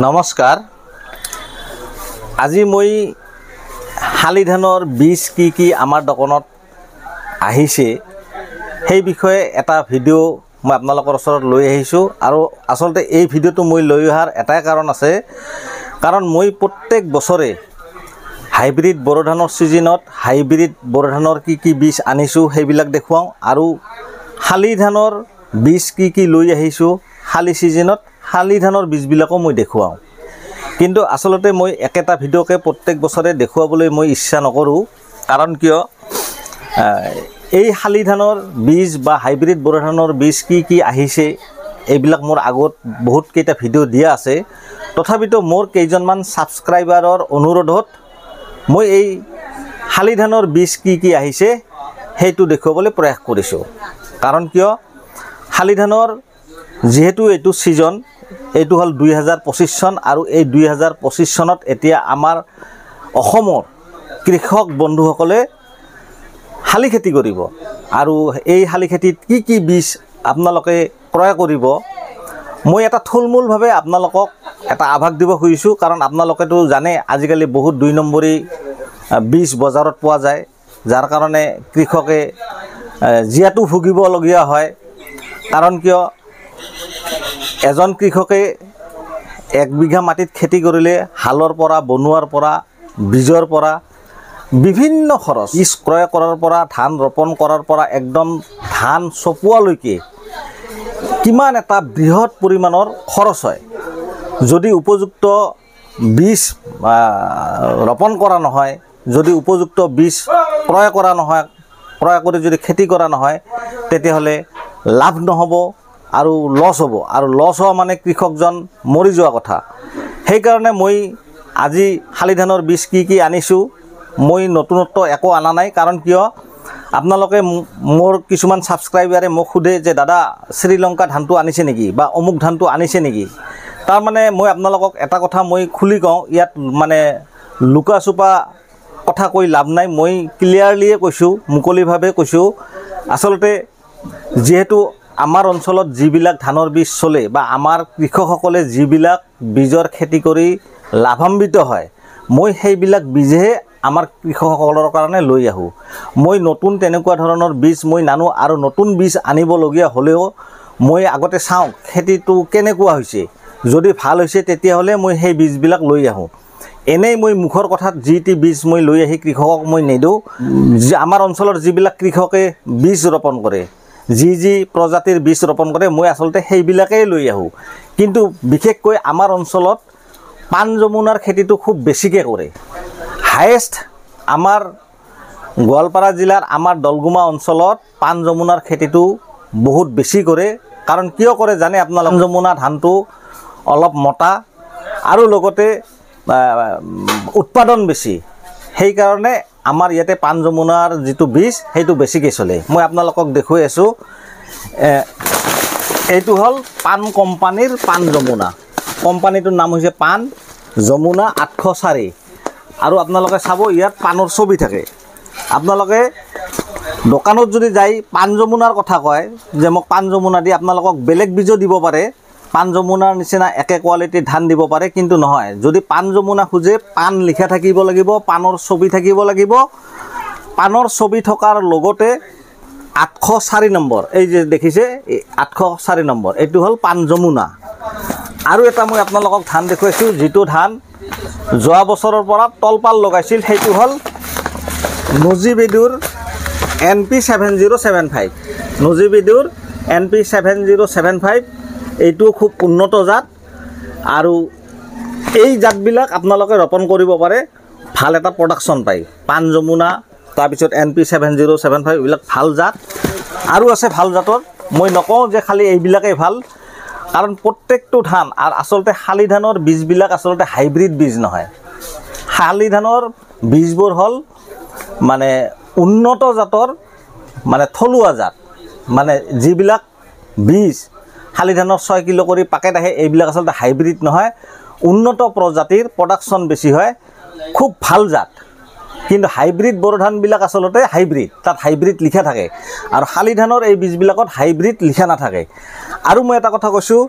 নমস্কাৰ। আজি মই শালি ধানৰ বীজ কি আমাৰ দোকানত আহিছে সেই বিষয়ে এটা ভিডিঅ' মই আপোনালোকৰ ওচৰত লৈ আহিছোঁ। আৰু আচলতে এই ভিডিঅ'টো মই লৈ অহাৰ এটাই কাৰণ আছে, কাৰণ মই প্ৰত্যেক বছৰে হাইব্ৰিড বড়ো ধানৰ ছিজনত হাইব্ৰিড বড়ো ধানৰ কি বীজ আনিছোঁ সেইবিলাক দেখুৱাওঁ, আৰু শালি ধানৰ বীজ কি লৈ আহিছোঁ শালি ছিজনত শালি ধানৰ বীজবিলাকো মই দেখুৱাওঁ। কিন্তু আচলতে মই একেটা ভিডিঅ'কে প্ৰত্যেক বছৰে দেখুৱাবলৈ মই ইচ্ছা নকৰোঁ। কাৰণ কিয়, এই শালি ধানৰ বীজ বা হাইব্ৰিড বড়ো ধানৰ বীজ কি আহিছে এইবিলাক মোৰ আগত বহুতকেইটা ভিডিঅ' দিয়া আছে। তথাপিতো মোৰ কেইজনমান ছাবস্ক্ৰাইবাৰৰ অনুৰোধত মই এই শালি ধানৰ বীজ কি আহিছে সেইটো দেখুৱাবলৈ প্ৰয়াস কৰিছোঁ। কাৰণ কিয়, শালি ধানৰ যিহেতু এইটো ছিজন, এইটো হ'ল 2025 চন, আৰু এই 2025 চনত এতিয়া আমাৰ অসমৰ কৃষক বন্ধুসকলে শালি খেতি কৰিব। আৰু এই শালি খেতিত কি বীজ আপোনালোকে ক্ৰয় কৰিব, মই এটা থুলমূলভাৱে আপোনালোকক এটা আভাস দিব খুজিছোঁ। কাৰণ আপোনালোকেতো জানে আজিকালি বহুত 2 নম্বৰী বীজ বজাৰত পোৱা যায়, যাৰ কাৰণে কৃষকে জীয়াতু ভুগিবলগীয়া হয়। কাৰণ কিয়, এজন কৃষকে 1 বিঘা মাটিত খেতি কৰিলে হালৰ পৰা বনোৱাৰ পৰা বীজৰ পৰা বিভিন্ন খৰচ, বীজ ক্ৰয় কৰাৰ পৰা ধান ৰোপণ কৰাৰ পৰা একদম ধান চপোৱালৈকে কিমান এটা বৃহৎ পৰিমাণৰ খৰচ হয়। যদি উপযুক্ত বীজ ৰোপণ কৰা নহয়, যদি উপযুক্ত বীজ ক্ৰয় কৰা নহয়, ক্ৰয় কৰি যদি খেতি কৰা নহয়, তেতিয়াহ'লে লাভ নহ'ব আৰু লছ হ'ব, আৰু লছ হোৱা মানে কৃষকজন মৰি যোৱা কথা। সেইকাৰণে মই আজি শালি ধানৰ বীজ কি আনিছোঁ, মই নতুনত্ব একো অনা নাই। কাৰণ কিয়, আপোনালোকে মোৰ কিছুমান ছাবস্ক্ৰাইবাৰে মোক সোধে যে দাদা শ্ৰীলংকা ধানটো আনিছে নেকি বা অমুক ধানটো আনিছে নেকি। তাৰমানে মই আপোনালোকক এটা কথা মই খুলি কওঁ, ইয়াত মানে লুকা চুপা কথা কৈ লাভ নাই। মই ক্লিয়াৰলিয়ে কৈছোঁ, মুকলিভাৱে কৈছোঁ। আচলতে যিহেতু আমাৰ অঞ্চলত যিবিলাক ধানৰ বীজ চলে বা আমাৰ কৃষকসকলে যিবিলাক বীজৰ খেতি কৰি লাভান্বিত হয়, মই সেইবিলাক বীজহে আমাৰ কৃষকসকলৰ কাৰণে লৈ আহোঁ। মই নতুন তেনেকুৱা ধৰণৰ বীজ মই নানো, আৰু নতুন বীজ আনিবলগীয়া হ'লেও মই আগতে চাওঁ খেতিটো কেনেকুৱা হৈছে। যদি ভাল হৈছে তেতিয়াহ'লে মই সেই বীজবিলাক লৈ আহোঁ। এনেই মই মুখৰ কথাত যি টি বীজ মই লৈ আহি কৃষকক মই নিদিওঁ। আমাৰ অঞ্চলৰ যিবিলাক কৃষকে বীজ ৰোপণ কৰে, যি প্ৰজাতিৰ বীজ ৰোপণ কৰে, মই আচলতে সেইবিলাকেই লৈ আহোঁ। কিন্তু বিশেষকৈ আমাৰ অঞ্চলত পাণ যমুনাৰ খেতিটো খুব বেছিকৈ কৰে। হায়েষ্ট আমাৰ গোৱালপাৰা জিলাৰ আমাৰ দলগুমা অঞ্চলত পাণ যমুনাৰ খেতিটো বহুত বেছি কৰে। কাৰণ কিয় কৰে জানে আপোনালোকে, পাণ যমুনা ধানটো অলপ মোটা আৰু লগতে উৎপাদন বেছি। সেইকাৰণে আমাৰ ইয়াতে পাণ যমুনাৰ যিটো বীজ সেইটো বেছিকৈ চলে। মই আপোনালোকক দেখুৱাই আছোঁ, এইটো হ'ল পাণ কোম্পানীৰ পাণ যমুনা। কোম্পানীটোৰ নাম হৈছে পাণ যমুনা 804। আৰু আপোনালোকে চাব ইয়াত পাণৰ ছবি থাকে। আপোনালোকে দোকানত যদি যাই পাণ যমুনাৰ কথা কয় যে মোক পাণ যমুনা দি, আপোনালোকক বেলেগ বীজো দিব পাৰে, পাণ যমুনাৰ নিচিনা একে কোৱালিটিৰ ধান দিব পাৰে, কিন্তু নহয়। যদি পাণ যমুনা খোজে, পাণ লিখা থাকিব লাগিব, পাণৰ ছবি থাকিব লাগিব। পাণৰ ছবি থকাৰ লগতে 804 নম্বৰ, এই যে দেখিছে 804 নম্বৰ, এইটো হ'ল পাণ যমুনা। আৰু এটা মই আপোনালোকক ধান দেখুৱাইছোঁ, যিটো ধান যোৱা বছৰৰ পৰা তলপাল লগাইছিল, সেইটো হ'ল নজিবিদুৰ NP 7075। নজিবিদুৰ NP 7075, এইটো খুব উন্নত জাত। আৰু এই জাতবিলাক আপোনালোকে ৰোপণ কৰিব পাৰে, ভাল এটা প্ৰডাকশ্যন পায়। পাণ যমুনা, তাৰপিছত NP 7075, এইবিলাক ভাল জাত। আৰু আছে ভাল জাতৰ, মই নকওঁ যে খালি এইবিলাকেই ভাল। কাৰণ প্ৰত্যেকটো ধান, আৰু আচলতে শালি ধানৰ বীজবিলাক আচলতে হাইব্ৰিড বীজ নহয়। শালি ধানৰ বীজবোৰ হ'ল মানে উন্নত জাতৰ, মানে থলুৱা জাত। মানে যিবিলাক বীজ শালি ধানৰ 6 কিলো কৰি পাকেট আহে, এইবিলাক আচলতে হাইব্ৰিড নহয়, উন্নত প্ৰজাতিৰ, প্ৰডাকশ্যন বেছি হয়, খুব ভাল জাত। কিন্তু হাইব্ৰিড বড়ো ধানবিলাক আচলতে হাইব্ৰিড, তাত হাইব্ৰিড লিখা থাকে আৰু শালি ধানৰ এই বীজবিলাকত হাইব্ৰিড লিখা নাথাকে। আৰু মই এটা কথা কৈছোঁ,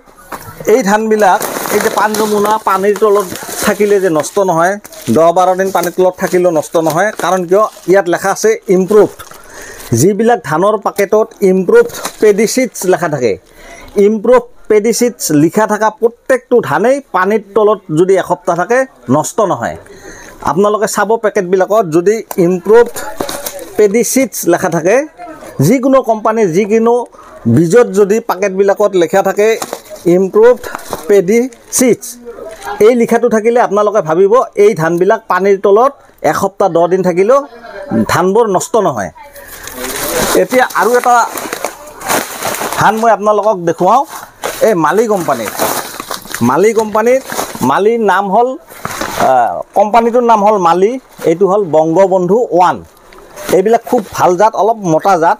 এই ধানবিলাক এই যে 5 যমুনা পানীৰ তলত থাকিলে যে নষ্ট নহয়, 10-12 দিন পানীৰ তলত থাকিলেও নষ্ট নহয়, কাৰণ কিয় ইয়াত লেখা আছে ইমপ্ৰুভড। যিবিলাক ধানৰ পেকেটত ইমপ্ৰুভড পেডিচিডছ লেখা থাকে, ইমপ্ৰুভ পেডিচিডছ লিখা থকা প্ৰত্যেকটো ধানেই পানীৰ তলত যদি এসপ্তাহ থাকে নষ্ট নহয়। আপোনালোকে চাব পেকেটবিলাকত যদি ইমপ্ৰুভড পেডিচিডছ লেখা থাকে, যিকোনো কোম্পানীৰ যিকোনো বীজত যদি পেকেটবিলাকত লেখা থাকে ইমপ্ৰুভড পেডিচিডছ, এই লিখাটো থাকিলে আপোনালোকে ভাবিব এই ধানবিলাক পানীৰ তলত এসপ্তাহ 10 দিন থাকিলেও ধানবোৰ নষ্ট নহয়। এতিয়া আৰু এটা ধান মই আপোনালোকক দেখুৱাওঁ, এই মালি কোম্পানীৰ। মালিৰ নাম হ'ল, কোম্পানীটোৰ নাম হ'ল মালি, এইটো হ'ল বংগবন্ধু 1। এইবিলাক খুব ভাল জাত, অলপ মোটা জাত,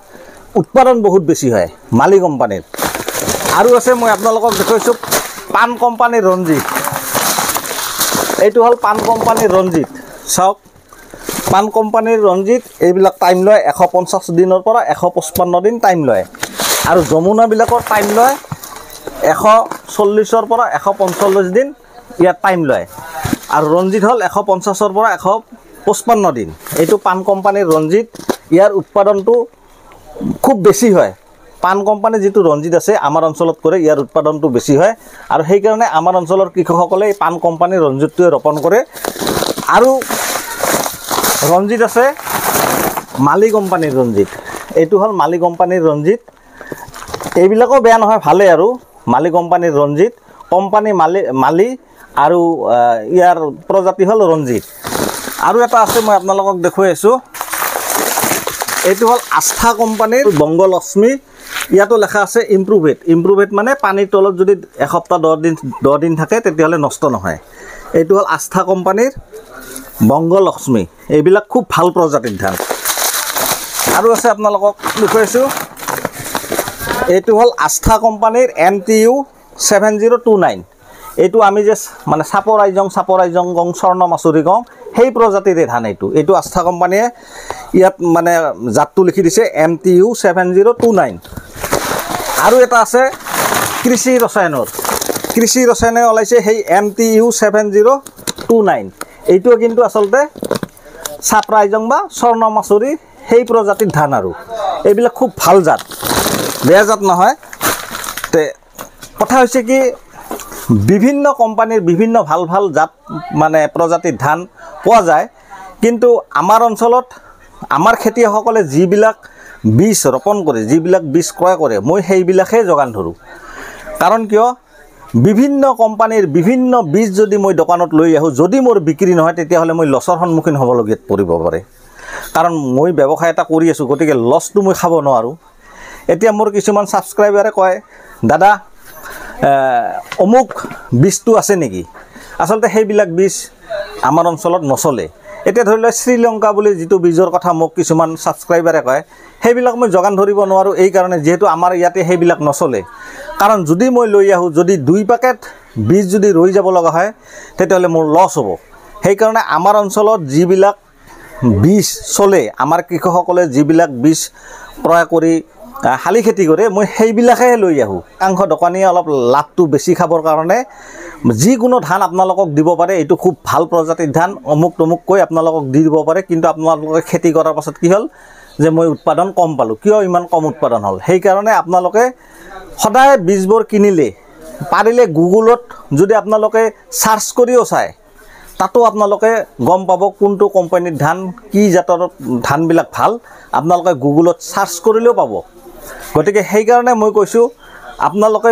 উৎপাদন বহুত বেছি হয় মালি কোম্পানীৰ। আৰু আছে মই আপোনালোকক দেখুৱাইছোঁ পাণ কোম্পানীৰ ৰঞ্জিত। এইটো হ'ল পাণ কোম্পানীৰ ৰঞ্জিত। চাওক, পাণ কোম্পানীৰ ৰঞ্জিত, এইবিলাক টাইম লয় 150 দিনৰ পৰা 155 দিন টাইম লয়। আৰু যমুনাবিলাকৰ টাইম লয় 140-ৰ পৰা 145 দিন ইয়াত টাইম লয়। আৰু ৰঞ্জিত হ'ল 150-ৰ পৰা 155 দিন। এইটো পাণ কোম্পানীৰ ৰঞ্জিত, ইয়াৰ উৎপাদনটো খুব বেছি হয়। পাণ কোম্পানীৰ যিটো ৰঞ্জিত আছে আমাৰ অঞ্চলত কৰে, ইয়াৰ উৎপাদনটো বেছি হয়। আৰু সেইকাৰণে আমাৰ অঞ্চলৰ কৃষকসকলে এই পাণ কোম্পানীৰ ৰঞ্জিতটোৱে ৰোপণ কৰে। আৰু ৰঞ্জিত আছে মালি কোম্পানীৰ ৰঞ্জিত, এইটো হ'ল মালি কোম্পানীৰ ৰঞ্জিত। এইবিলাকো বেয়া নহয়, ভালেই। আৰু মালি কোম্পানীৰ ৰঞ্জিত, মালি আৰু ইয়াৰ প্ৰজাতি হ'ল ৰঞ্জিত। আৰু এটা আছে মই আপোনালোকক দেখুৱাই আছোঁ, এইটো হ'ল আস্থা কোম্পানীৰ বংগলক্ষ্মী। ইয়াতো লেখা আছে ইমপ্ৰুভেড মানে পানীৰ তলত যদি এসপ্তাহ 10 দিন থাকে তেতিয়াহ'লে নষ্ট নহয়। এইটো হ'ল আস্থা কোম্পানীৰ বংগলক্ষ্মী। এইবিলাক খুব ভাল প্ৰজাতিৰ ধান। আৰু আছে আপোনালোকক দেখুৱাইছোঁ, এইটো হ'ল আস্থা কোম্পানীৰ MTU 7029। এইটো আমি যে মানে চাপৰ আইজং কওঁ, স্বৰ্ণ মাচুৰি কওঁ, সেই প্ৰজাতিৰে ধান এইটো আস্থা কোম্পানীয়ে ইয়াত মানে জাতটো লিখি দিছে MTU 7029। আৰু এটা আছে কৃষি ৰসায়নে ওলাইছে সেই MTU 7029। এইটোও কিন্তু আচলতে চাপৰা আইজং বা স্বৰ্ণ মাচুৰি সেই প্ৰজাতিৰ ধান। আৰু এইবিলাক খুব ভাল জাত, বেয়া জাত নহয়। তে কথা হৈছে কি, বিভিন্ন কোম্পানীৰ বিভিন্ন ভাল জাত মানে প্ৰজাতিৰ ধান পোৱা যায়, কিন্তু আমাৰ অঞ্চলত আমাৰ খেতিয়কসকলে যিবিলাক বীজ ৰোপণ কৰে, যিবিলাক বীজ ক্ৰয় কৰে, মই সেইবিলাকহে যোগান ধৰোঁ। কাৰণ কিয়, বিভিন্ন কোম্পানীৰ বিভিন্ন বীজ যদি মই দোকানত লৈ আহোঁ, যদি মোৰ বিক্ৰী নহয় তেতিয়াহ'লে মই লছৰ সন্মুখীন হ'বলগীয়াত পৰিব পাৰে। কাৰণ মই ব্যৱসায় এটা কৰি আছোঁ, গতিকে লছটো মই খাব নোৱাৰোঁ। এতিয়া মোৰ কিছুমান ছাবস্ক্ৰাইবাৰে কয়, দাদা অমুক বীজটো আছে নেকি? আচলতে সেইবিলাক বীজ আমাৰ অঞ্চলত নচলে। এতিয়া ধৰি লওক শ্ৰীলংকা বুলি যিটো বীজৰ কথা মোক কিছুমান ছাবস্ক্ৰাইবাৰে কয়, সেইবিলাক মই যোগান ধৰিব নোৱাৰোঁ। এই কাৰণে যিহেতু আমাৰ ইয়াতে সেইবিলাক নচলে। কাৰণ যদি মই লৈ আহোঁ, যদি 2 পেকেট বীজ যদি ৰৈ যাব লগা হয় তেতিয়াহ'লে মোৰ লছ হ'ব। সেইকাৰণে আমাৰ অঞ্চলত যিবিলাক বীজ চলে, আমাৰ কৃষকসকলে যিবিলাক বীজ ক্ৰয় কৰি শালি খেতি কৰে, মই সেইবিলাকহে লৈ আহোঁ। একাংশ দোকানীয়ে অলপ লাভটো বেছি খাবৰ কাৰণে যিকোনো ধান আপোনালোকক দিব পাৰে, এইটো খুব ভাল প্ৰজাতিৰ ধান, অমুক তমুককৈ আপোনালোকক দি দিব পাৰে। কিন্তু আপোনালোকে খেতি কৰাৰ পাছত কি হ'ল যে মই উৎপাদন কম পালোঁ। কিয় ইমান কম উৎপাদন হ'ল? সেইকাৰণে আপোনালোকে সদায় বীজবোৰ কিনিলে পাৰিলে গুগলত যদি আপোনালোকে চাৰ্চ কৰিও চায়, তাতো আপোনালোকে গম পাব কোনটো কোম্পানীৰ ধান, কি জাতৰ ধানবিলাক ভাল, আপোনালোকে গুগলত চাৰ্চ কৰিলেও পাব। গতিকে সেইকাৰণে মই কৈছোঁ, আপোনালোকে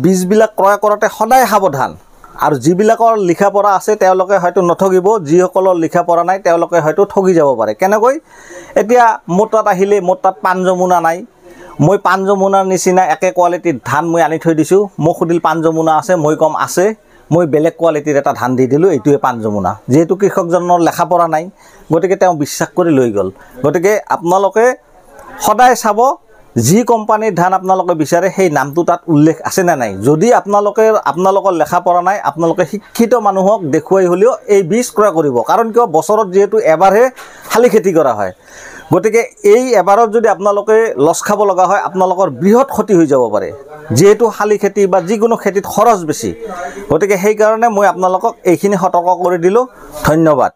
বীজবিলাক ক্ৰয় কৰোঁতে সদায় সাৱধান। আৰু যিবিলাকৰ লিখা পঢ়া আছে তেওঁলোকে হয়তো নঠগিব, যিসকলৰ লিখা পঢ়া নাই তেওঁলোকে হয়তো ঠগি যাব পাৰে। কেনেকৈ? এতিয়া মোৰ তাত আহিলে, মোৰ তাত 5 যমুনা নাই, মই 5 যমুনাৰ নিচিনা একে কোৱালিটিৰ ধান মই আনি থৈ দিছোঁ। মোক সুধিল 5 যমুনা আছে, মই ক'ম আছে। মই বেলেগ কোৱালিটিৰ এটা ধান দি দিলোঁ, এইটোৱে 5 যমুনা। যিহেতু কৃষকজনৰ লেখা পঢ়া নাই, গতিকে তেওঁ বিশ্বাস কৰি লৈ গ'ল। গতিকে আপোনালোকে সদায় চাব যি কোম্পানীৰ ধান আপোনালোকে বিচাৰে সেই নামটো তাত উল্লেখ আছে নে নাই। যদি আপোনালোকৰ লেখা পৰা নাই, আপোনালোকে শিক্ষিত মানুহক দেখুৱাই হ'লেও এই বীজ ক্ৰয় কৰিব। কাৰণ কিয়, বছৰত যিহেতু এবাৰহে শালি খেতি কৰা হয়, গতিকে এই এবাৰত যদি আপোনালোকে লছ খাব লগা হয়, আপোনালোকৰ বৃহৎ ক্ষতি হৈ যাব পাৰে। যিহেতু শালি খেতি বা যিকোনো খেতিত খৰচ বেছি, গতিকে সেইকাৰণে মই আপোনালোকক এইখিনি সতৰ্ক কৰি দিলোঁ। ধন্যবাদ।